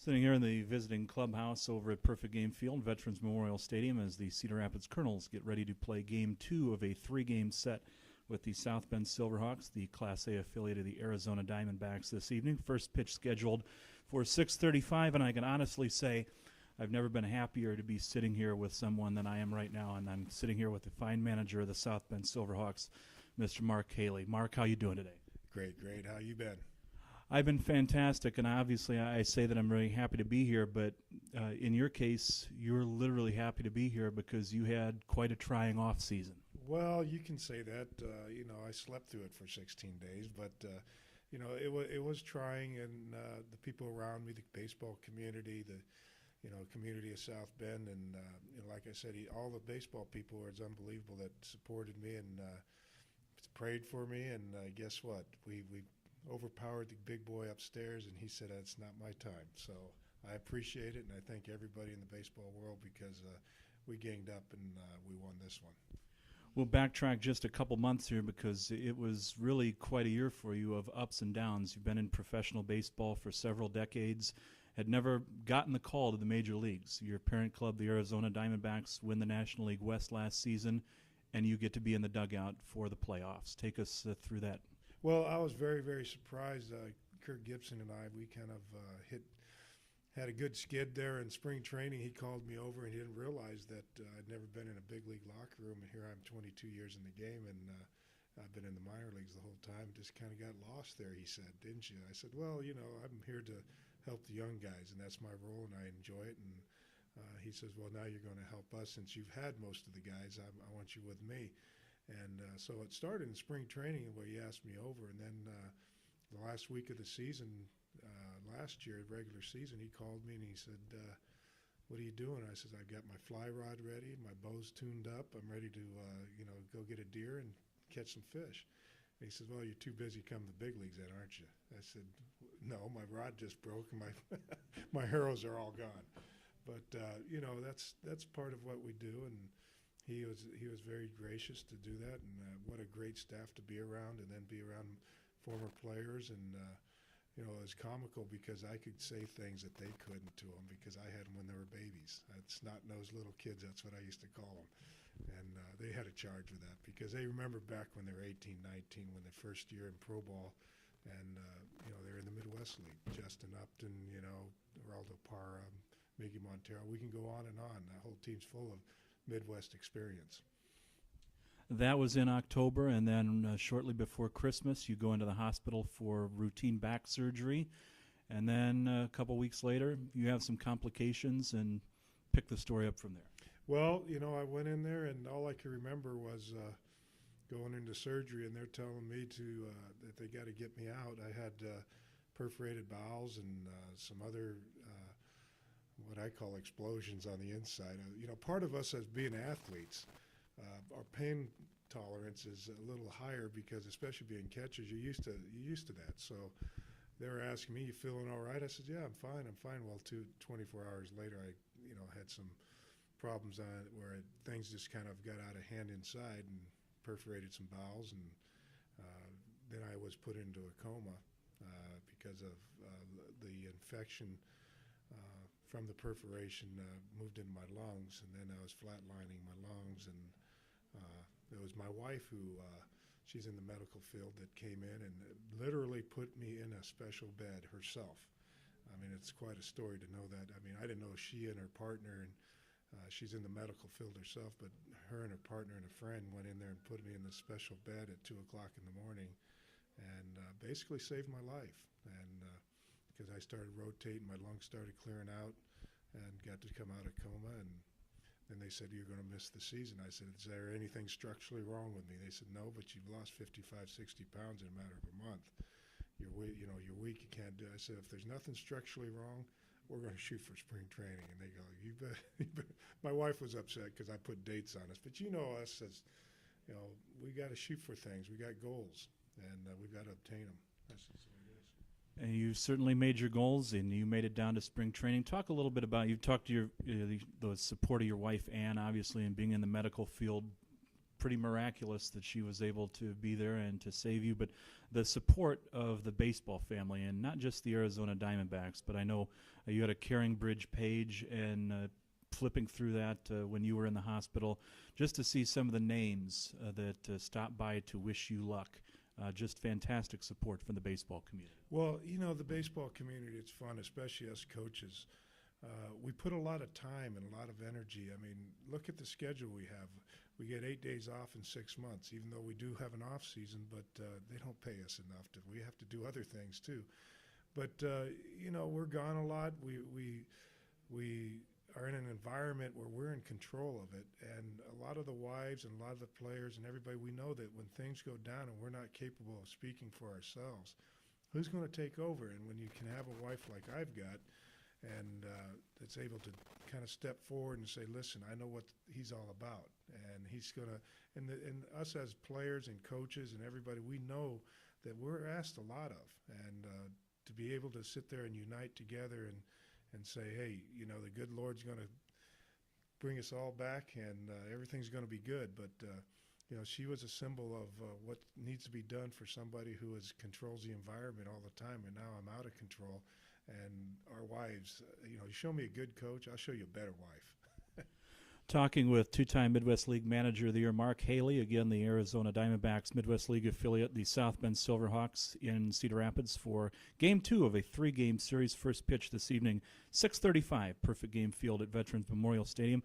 Sitting here in the visiting clubhouse over at Perfect Game Field, Veterans Memorial Stadium, as the Cedar Rapids Colonels get ready to play Game 2 of a 3-game set with the South Bend Silverhawks, the Class A affiliate of the Arizona Diamondbacks this evening. First pitch scheduled for 6:35, and I can honestly say I've never been happier to be sitting here with someone than I am right now, and I'm sitting here with the fine manager of the South Bend Silverhawks, Mr. Mark Haley. Mark, how you doing today? Great. How you been? I've been fantastic, and obviously I say that I'm really happy to be here, but in your case, you're literally happy to be here because you had quite a trying off season. Well, you can say that. I slept through it for 16 days, but it was trying, and the people around me, the baseball community, the community of South Bend, and like I said, all the baseball people it's unbelievable that supported me and prayed for me. And guess what? We overpowered the big boy upstairs, and he said it's not my time. So I appreciate it, and I thank everybody in the baseball world because we ganged up and we won this one. We'll backtrack just a couple months here because it was really quite a year for you of ups and downs. You've been in professional baseball for several decades, had never gotten the call to the major leagues. Your parent club, the Arizona Diamondbacks, win the National League West last season, and you get to be in the dugout for the playoffs. Take us through that. Well, I was very, very surprised. Kirk Gibson and I, we kind of had a good skid there in spring training. He called me over, and he didn't realize that I'd never been in a big league locker room, and here I'm 22 years in the game, and I've been in the minor leagues the whole time. Just kind of got lost there, he said, didn't you? I said, well, I'm here to help the young guys, and that's my role, and I enjoy it. And he says, well, now you're going to help us since you've had most of the guys. I want you with me. And so it started in spring training where he asked me over, and then the last week of the season, last year, regular season, he called me and he said, what are you doing? I said, I've got my fly rod ready, my bow's tuned up, I'm ready to go get a deer and catch some fish. And he said, well, you're too busy coming to the big leagues then, aren't you? I said, no, my rod just broke and my arrows are all gone. But that's part of what we do, and he was very gracious to do that, and what a great staff to be around, and then be around former players. And it was comical because I could say things that they couldn't to them because I had them when they were babies. Snot-nosed little kids, that's what I used to call them. And they had a charge with that because they remember back when they were 18, 19, when the first year in pro ball, and they're in the Midwest League. Justin Upton, Geraldo Parra, Miggy Montero. We can go on and on. The whole team's full of Midwest experience. That was in October, and then shortly before Christmas, you go into the hospital for routine back surgery, and then a couple weeks later, you have some complications, and pick the story up from there. Well, I went in there, and all I could remember was going into surgery, and they're telling me that they got to get me out. I had perforated bowels and some other what I call explosions on the inside. Part of us as being athletes, our pain tolerance is a little higher because, especially being catchers, you're used to that. So they were asking me, "You feeling all right?" I said, "Yeah, I'm fine. Well, 24 hours later, I had some problems on it where things just kind of got out of hand inside and perforated some bowels, and then I was put into a coma because of the infection. From the perforation moved into my lungs, and then I was flatlining my lungs, and it was my wife who, she's in the medical field, that came in and literally put me in a special bed herself. I mean, it's quite a story to know that. I mean, I didn't know she and her partner, and she's in the medical field herself, but her and her partner and a friend went in there and put me in this special bed at 2 o'clock in the morning, and basically saved my life. And because I started rotating, my lungs started clearing out, and got to come out of coma. And then they said, "You're going to miss the season." I said, "Is there anything structurally wrong with me?" They said, "No, but you've lost 55, 60 pounds in a matter of a month. You're weak, you can't do it." I said, "If there's nothing structurally wrong, we're going to shoot for spring training." And they go, "You bet." My wife was upset because I put dates on us, but us as, we got to shoot for things. We got goals, and we've got to obtain them. That's just what it is. And you certainly made your goals, and you made it down to spring training. Talk a little bit about, you talked to the support of your wife, Ann, obviously, and being in the medical field pretty miraculous that she was able to be there and to save you. But the support of the baseball family, and not just the Arizona Diamondbacks, but I know you had a Caring Bridge page, and flipping through that when you were in the hospital, just to see some of the names that stopped by to wish you luck. Just fantastic support from the baseball community. Well, the baseball community, it's fun, especially us coaches. We put a lot of time and a lot of energy. I mean, look at the schedule we have. We get 8 days off in 6 months, even though we do have an off season, but they don't pay us enough. We have to do other things too. But, we're gone a lot. We are in an environment where we're in control of it, and a lot of the wives and a lot of the players and everybody, we know that when things go down and we're not capable of speaking for ourselves, who's going to take over? And when you can have a wife like I've got, and that's able to kind of step forward and say, listen, I know what he's all about, and he's going to, and us as players and coaches and everybody, we know that we're asked a lot of, and to be able to sit there and unite together and say, hey, the good Lord's going to bring us all back, and everything's going to be good. But, she was a symbol of what needs to be done for somebody who controls the environment all the time, and now I'm out of control. And our wives, you show me a good coach, I'll show you a better wife. Talking with two-time Midwest League Manager of the Year, Mark Haley, again the Arizona Diamondbacks Midwest League affiliate, the South Bend Silverhawks in Cedar Rapids for Game 2 of a 3-game series. First pitch this evening, 6:35, Perfect Game Field at Veterans Memorial Stadium.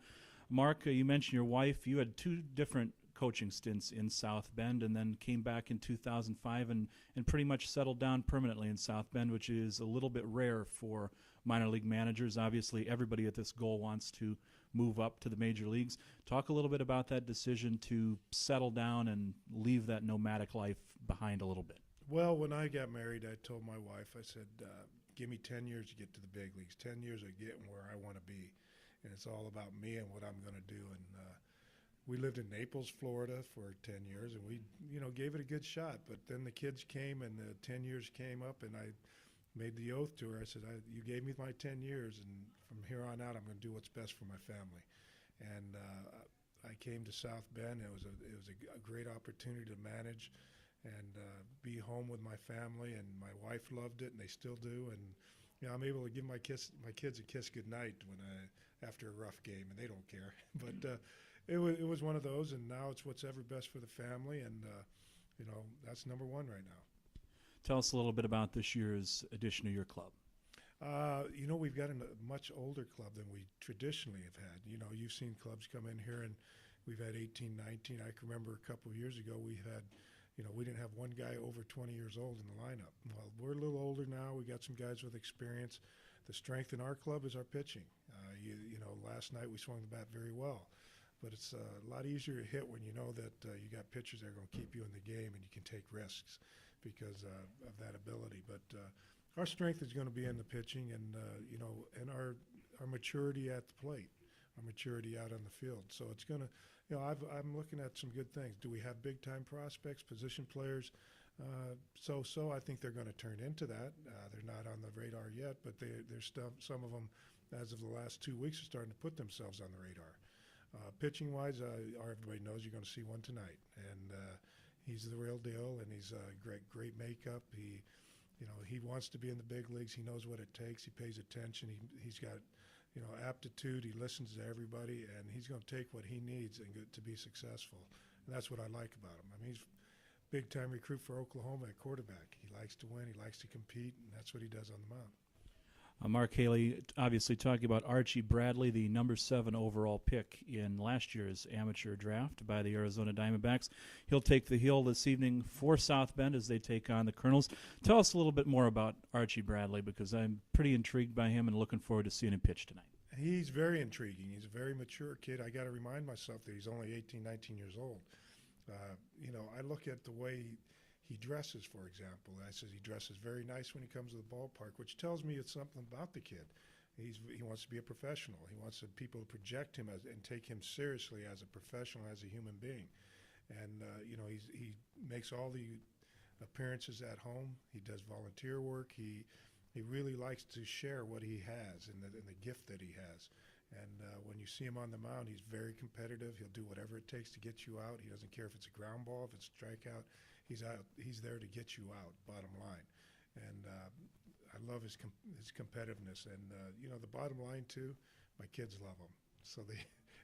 Mark, you mentioned your wife. You had 2 different coaching stints in South Bend, and then came back in 2005 and pretty much settled down permanently in South Bend, which is a little bit rare for minor league managers. Obviously, everybody at this goal wants to move up to the major leagues. Talk a little bit about that decision to settle down and leave that nomadic life behind a little bit. Well, when I got married, I told my wife, I said, give me 10 years to get to the big leagues, 10 years of getting where I want to be, and it's all about me and what I'm going to do. And we lived in Naples, Florida for 10 years, and we, gave it a good shot. But then the kids came, and the 10 years came up, and I made the oath to her. I said, you gave me my 10 years, and from here on out, I'm going to do what's best for my family. And I came to South Bend. It was a great opportunity to manage and be home with my family, and my wife loved it, and they still do. And I'm able to give my kids a kiss goodnight after a rough game, and they don't care. But it was one of those, and now it's what's ever best for the family, and that's number one right now. Tell us a little bit about this year's edition of your club. We've got a much older club than we traditionally have had. You've seen clubs come in here, and we've had 18, 19. I can remember a couple of years ago we had, we didn't have one guy over 20 years old in the lineup. Well, we're a little older now. We got some guys with experience. The strength in our club is our pitching. Last night we swung the bat very well. But it's a lot easier to hit when you know that you got pitchers that are going to keep you in the game, and you can take risks because of that ability. But our strength is going to be in the pitching, and and our maturity at the plate, our maturity out on the field. So it's going to, I'm looking at some good things. Do we have big time prospects, position players? So I think they're going to turn into that. They're not on the radar yet, but there's some of them, as of the last 2 weeks, are starting to put themselves on the radar. Pitching-wise, everybody knows you're going to see one tonight, and he's the real deal, and he's a great makeup. He wants to be in the big leagues. He knows what it takes. He pays attention. He's got aptitude. He listens to everybody, and he's going to take what he needs to be successful. And that's what I like about him. I mean, he's a big-time recruit for Oklahoma at quarterback. He likes to win. He likes to compete, and that's what he does on the mound. Mark Haley, obviously talking about Archie Bradley, the number 7 overall pick in last year's amateur draft by the Arizona Diamondbacks. He'll take the hill this evening for South Bend as they take on the Colonels. Tell us a little bit more about Archie Bradley, because I'm pretty intrigued by him and looking forward to seeing him pitch tonight. He's very intriguing. He's a very mature kid. I got to remind myself that he's only 18, 19 years old. I look at the way he dresses, for example. I said he dresses very nice when he comes to the ballpark, which tells me it's something about the kid. He wants to be a professional. He wants people to project him and take him seriously as a professional, as a human being. And he makes all the appearances at home. He does volunteer work. He really likes to share what he has and the gift that he has. And when you see him on the mound, he's very competitive. He'll do whatever it takes to get you out. He doesn't care if it's a ground ball, if it's a strikeout. He's out. He's there to get you out. Bottom line, and I love his competitiveness. And the bottom line too, my kids love him. So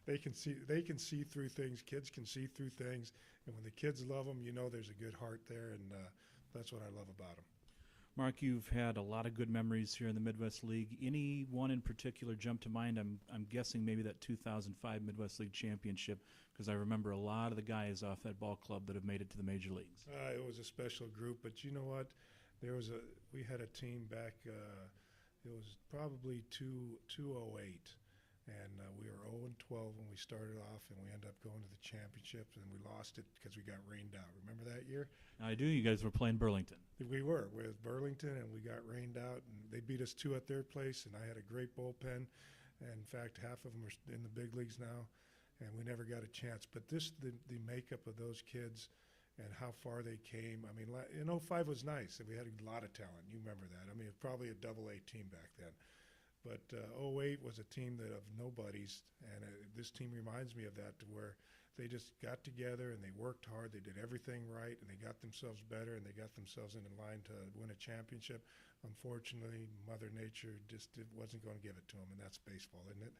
they can see through things. Kids can see through things, and when the kids love him, there's a good heart there, and that's what I love about him. Mark, you've had a lot of good memories here in the Midwest League. Any one in particular jump to mind? I'm guessing maybe that 2005 Midwest League championship, because I remember a lot of the guys off that ball club that have made it to the major leagues. It was a special group, but you know what? We had a team back. It was probably 2008. And we were 0-12 when we started off, and we ended up going to the championship, and we lost it because we got rained out. Remember that year? I do. You guys were playing Burlington. We were with Burlington, and we got rained out, and they beat us 2 at their place, and I had a great bullpen. And in fact, half of them are in the big leagues now, and we never got a chance. But the makeup of those kids and how far they came. I mean, in 05 was nice, and we had a lot of talent. You remember that. I mean, it was probably a double-A team back then. But 08 was a team of nobodies, and this team reminds me of that, to where they just got together and they worked hard. They did everything right, and they got themselves better, and they got themselves in line to win a championship. Unfortunately, Mother Nature just wasn't going to give it to them, and that's baseball, isn't it?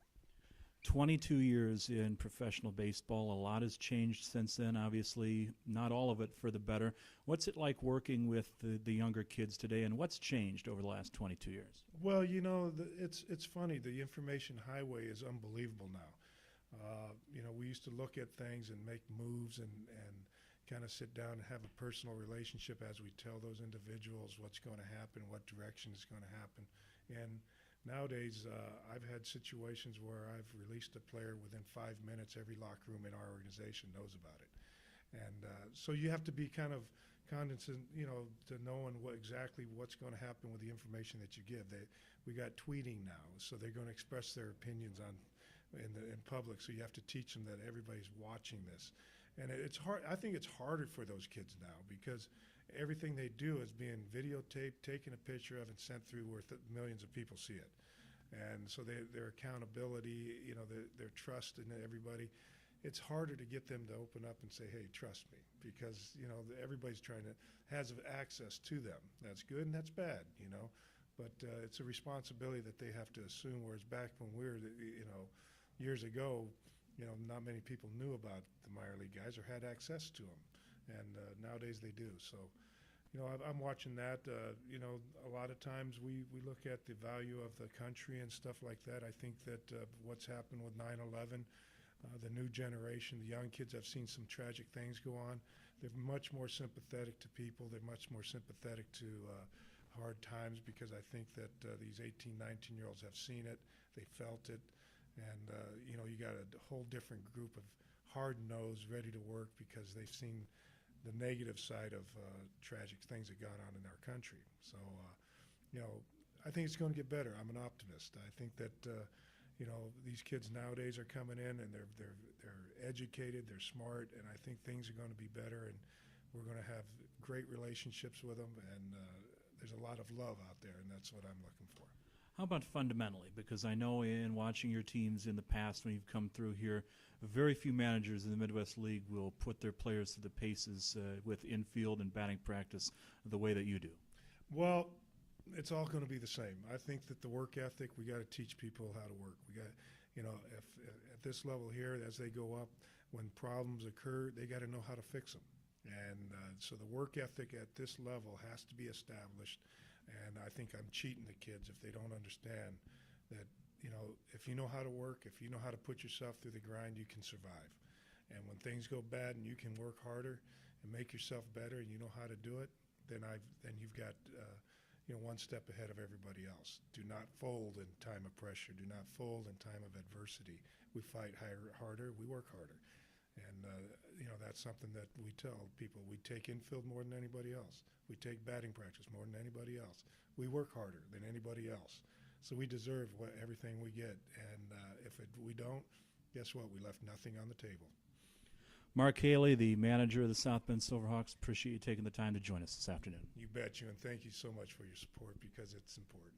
22 years in professional baseball. A lot has changed since then, obviously, not all of it for the better. What's it like working with the younger kids today, and what's changed over the last 22 years? Well, it's funny. The information highway is unbelievable now. We used to look at things and make moves and kind of sit down and have a personal relationship as we tell those individuals what's going to happen, what direction is going to happen. And nowadays, I've had situations where I've released a player within 5 minutes. Every locker room in our organization knows about it. And so you have to be kind of cognizant, to knowing exactly what's going to happen with the information that you give. We got tweeting now, so they're going to express their opinions in public. So you have to teach them that everybody's watching this. And it's hard. I think it's harder for those kids now because everything they do is being videotaped, taken a picture of, and sent through where millions of people see it. And so their accountability, their trust in everybody, it's harder to get them to open up and say, hey, trust me, because, everybody's has access to them. That's good and that's bad, but it's a responsibility that they have to assume, whereas back when we were, years ago, not many people knew about the minor league guys or had access to them. And nowadays they do. So, I'm watching that. A lot of times we look at the value of the country and stuff like that. I think that what's happened with 9/11, the new generation, the young kids, I've seen some tragic things go on. They're much more sympathetic to people. They're much more sympathetic to hard times, because I think that these 18, 19-year-olds have seen it. They felt it. And, you got a whole different group of hard-nosed, ready to work, because they've seen the negative side of tragic things that got on in our country. So, I think it's going to get better. I'm an optimist. I think that, these kids nowadays are coming in, and they're educated, they're smart, and I think things are going to be better, and we're going to have great relationships with them, and there's a lot of love out there, and that's what I'm looking for. How about fundamentally? Because I know in watching your teams in the past when you've come through here, very few managers in the Midwest League will put their players to the paces with infield and batting practice the way that you do. Well, it's all going to be the same. I think that the work ethic, we got to teach people how to work. We got, if at this level here, as they go up, when problems occur, they got to know how to fix them. And so the work ethic at this level has to be established. And I think I'm cheating the kids if they don't understand that, if you know how to work, if you know how to put yourself through the grind, you can survive. And when things go bad and you can work harder and make yourself better and you know how to do it, then you've got, one step ahead of everybody else. Do not fold in time of pressure. Do not fold in time of adversity. We fight harder. We work harder. And, that's something that we tell people. We take infield more than anybody else. We take batting practice more than anybody else. We work harder than anybody else. So we deserve everything we get. And we don't, guess what? We left nothing on the table. Mark Haley, the manager of the South Bend Silverhawks, appreciate you taking the time to join us this afternoon. You bet you, and thank you so much for your support, because it's important.